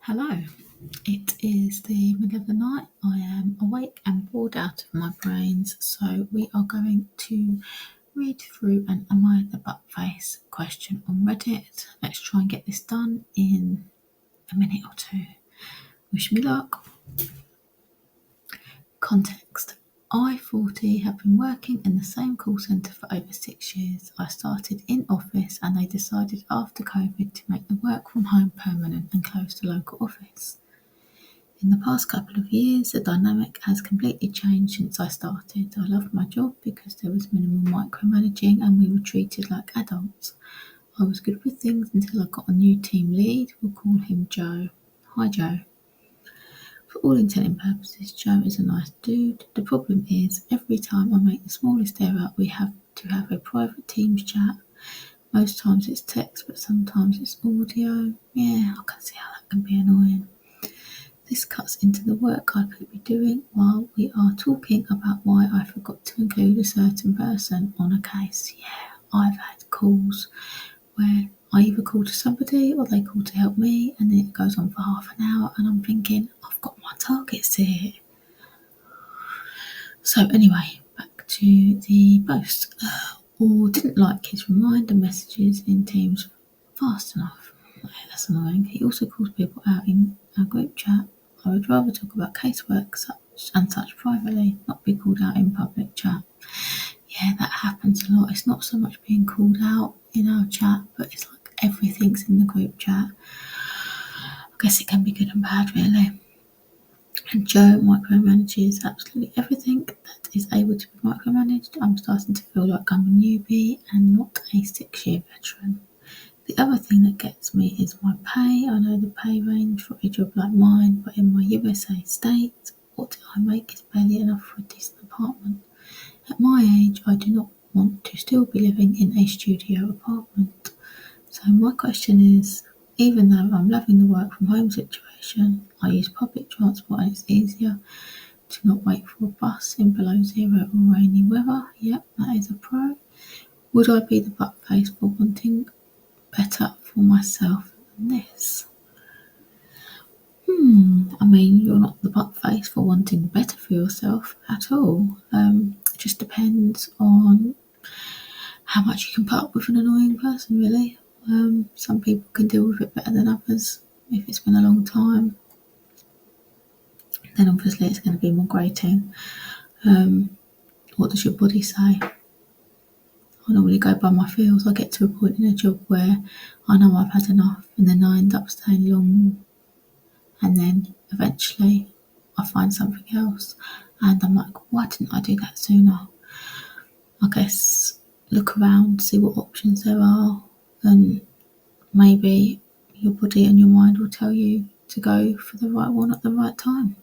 Hello, it is the middle of the night. I am awake and bored out of my brains, so we are going to read through an Am I the Butt Face question on Reddit. Let's try and get this done in a minute or two. Wish me luck. Context. I, 40, have been working in the same call centre for over 6 years. I started in office and they decided after COVID to make the work from home permanent and close the local office. In the past couple of years, the dynamic has completely changed since I started. I loved my job because there was minimal micromanaging and we were treated like adults. I was good with things until I got a new team lead. We'll call him Joe. Hi, Joe. For all intent and purposes, Joe is a nice dude. The problem is, every time I make the smallest error, we have to have a private Teams chat. Most times it's text, but sometimes it's audio. Yeah, I can see how that can be annoying. This cuts into the work I could be doing while we are talking about why I forgot to include a certain person on a case. Yeah, I've had calls where I either call to somebody or they call to help me and then it goes on for half an hour and I'm thinking, I've got my targets to hit. So anyway, back to the post. Or didn't like his reminder messages in Teams fast enough. Yeah, that's annoying. He also calls people out in our group chat. I would rather talk about casework such privately, not be called out in public chat. Yeah, that happens a lot. It's not so much being called out in our chat, but it's like everything's in the group chat. I guess it can be good and bad, really. And Joe micromanages absolutely everything that is able to be micromanaged. I'm starting to feel like I'm a newbie and not a 6-year veteran. The other thing that gets me is my pay. I know the pay range for a job like mine, but in my USA state, what I make is barely enough for a decent apartment. At my age, I do not want to still be living in a studio apartment. So my question is, even though I'm loving the work from home situation, I use public transport and it's easier to not wait for a bus in below zero or rainy weather. Yep, that is a pro. Would I be the butt face for wanting better for myself than this? I mean, you're not the butt face for wanting better for yourself at all. It just depends on how much you can put up with an annoying person, really. Some people can deal with it better than others. If it's been a long time, then obviously it's going to be more grating. What does your body say? I normally go by my feels. I get to a point in a job where I know I've had enough and then I end up staying long and then eventually I find something else and I'm like, why didn't I do that sooner? I guess look around, see what options there are, and maybe your body and your mind will tell you to go for the right one at the right time.